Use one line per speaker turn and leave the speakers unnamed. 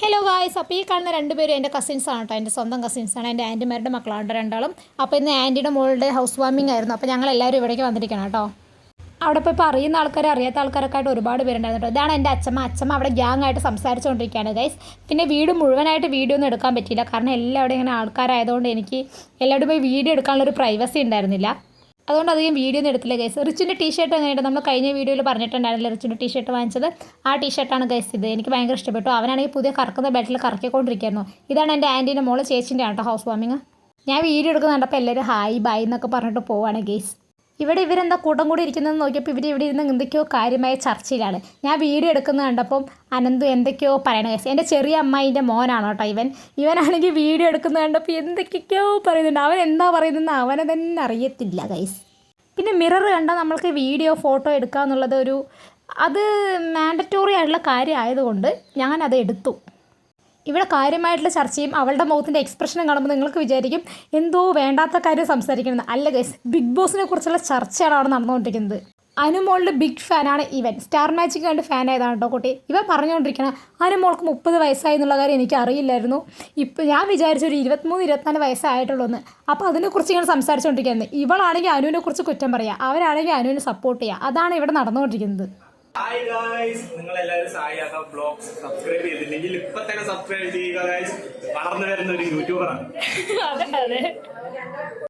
Hello guys, അപ്പോൾ ഈ കാണുന്ന രണ്ടുപേരും എൻ്റെ കസിൻസാണ് കേട്ടോ. എൻ്റെ സ്വന്തം കസിൻസാണ്, എൻ്റെ ആൻറ്റിമാരുടെ മക്കളാണ് രണ്ടാളും. അപ്പോൾ ഇന്ന് ആൻറ്റിയുടെ മോളുടെ ഹൗസ് വാമിംഗ് ആയിരുന്നു. അപ്പോൾ ഞങ്ങളെല്ലാവരും ഇവിടേക്ക് വന്നിരിക്കണം കേട്ടോ. അവിടെ ഇപ്പോൾ അറിയുന്ന ആൾക്കാർ അറിയാത്ത ആൾക്കാരൊക്കെ ആയിട്ട് ഒരുപാട് പേരുണ്ടായിരുന്നു കേട്ടോ. ഇതാണ് എൻ്റെ അച്ഛമ്മ അവിടെ ഗ്യാങ് ആയിട്ട് സംസാരിച്ചുകൊണ്ടിരിക്കുകയാണ് ഗൈസ്. പിന്നെ വീട് മുഴുവനായിട്ട് വീഡിയോ ഒന്നും എടുക്കാൻ പറ്റിയില്ല, കാരണം എല്ലാവരും ഇങ്ങനെ ആൾക്കാരായതുകൊണ്ട് എനിക്ക് എല്ലാവരും പോയി വീഡിയോ എടുക്കാനുള്ളൊരു പ്രൈവസി ഉണ്ടായിരുന്നില്ല. അതുകൊണ്ട് അധികം വീഡിയോ ഒന്നും എടുത്തില്ല ഗൈസ്. റിച്ചിൻ്റെ ടീഷർട്ട് എങ്ങനെയായിട്ട് നമ്മൾ കഴിഞ്ഞ വീഡിയോയിൽ പറഞ്ഞിട്ടുണ്ടായിരുന്നില്ല, റിച്ചിൻ്റെ ടീഷർട്ട് വാങ്ങിച്ചത് ആ ടീഷർട്ടാണ് ഗൈസ്. ഇത് എനിക്ക് ഭയങ്കര ഇഷ്ടപ്പെട്ടു. അവനാണെങ്കിൽ പുതിയ കറക്കുന്ന ബെൽറ്റിൽ കറക്കിക്കൊണ്ടിരിക്കുന്നു. ഇതാണ് എൻ്റെ ആൻറ്റീൻ്റെ മോള് ചേച്ചിൻ്റെ ആണ് കേട്ടോ ഹൗസ് വാമിങ്. ഞാൻ വീഡിയോ എടുക്കുന്ന കണ്ടപ്പോൾ എല്ലാവരും ഹായ് ബൈ എന്നൊക്കെ പറഞ്ഞിട്ട് പോവാണ് ഗൈസ്. ഇവിടെ ഇവരെന്താ കൂട്ടം കൂടി ഇരിക്കുന്നതെന്ന് നോക്കിയപ്പോൾ ഇവിടെ ഇരുന്ന് എന്തൊക്കെയോ കാര്യമായ ചർച്ചയിലാണ്. ഞാൻ വീഡിയോ എടുക്കുന്നത് കണ്ടപ്പം അനന്ത് എന്തൊക്കെയോ പറയണ ഗൈസ്. എൻ്റെ ചെറിയ അമ്മായിൻ്റെ മോനാണ് കേട്ടോ ഇവനാണെങ്കിൽ വീഡിയോ എടുക്കുന്നത് കണ്ടപ്പോൾ എന്തൊക്കെയോ പറയുന്നുണ്ട്. അവൻ എന്താ പറയുന്നതെന്ന് അവനെ തന്നെ അറിയത്തില്ല ഗൈസ്. പിന്നെ മിറർ കണ്ടാൽ നമ്മൾക്ക് വീഡിയോ ഫോട്ടോ എടുക്കുക എന്നുള്ളത് അത് മാൻഡറ്റോറി ആയിട്ടുള്ള കാര്യം ആയതുകൊണ്ട് ഞാനത് എടുത്തു. ഇവിടെ കാര്യമായിട്ടുള്ള ചർച്ചയും അവളുടെ മുഖത്തിൻ്റെ എക്സ്പ്രഷനും കാണുമ്പോൾ നിങ്ങൾക്ക് വിചാരിക്കും എന്തോ വേണ്ടാത്ത കാര്യം സംസാരിക്കുന്നത്. അല്ല ഗൈസ്, ബിഗ് ബോസിനെ കുറിച്ചുള്ള ചർച്ചയാണ് അവിടെ നടന്നുകൊണ്ടിരിക്കുന്നത്. അനുമോളുടെ ബിഗ് ഫാനാണ് ഇവൻ. സ്റ്റാർ മാജിക് കണ്ട് ഫാൻ ആയതാണ് കേട്ടോ കുട്ടി. ഇവൻ പറഞ്ഞുകൊണ്ടിരിക്കണം അനുമോൾക്ക് 30 വയസ്സായി എന്നുള്ള കാര്യം എനിക്ക് അറിയില്ലായിരുന്നു. ഇപ്പോൾ ഞാൻ വിചാരിച്ചൊരു 23-24 വയസ്സായിട്ടുള്ളൂ എന്ന്. അപ്പോൾ അതിനെക്കുറിച്ച് ഇങ്ങനെ സംസാരിച്ചുകൊണ്ടിരിക്കുന്നത്. ഇവളാണെങ്കിൽ അനുവിനെ കുറിച്ച് കുറ്റം പറയുക, അവരാണെങ്കിൽ അനുവിനെ സപ്പോർട്ട് ചെയ്യുക. അതാണ് ഇവിടെ നടന്നുകൊണ്ടിരിക്കുന്നത്.
ഹായ് ഗായ്സ്, നിങ്ങൾ എല്ലാവരും സായിയാക്ക ബ്ലോഗ്സ് സബ്സ്ക്രൈബ് ചെയ്തില്ലെങ്കിൽ ഇപ്പൊ തന്നെ സബ്സ്ക്രൈബ് ചെയ്യുക ഗായ്സ്. വളർന്നു വരുന്ന ഒരു യൂട്യൂബറാണ്.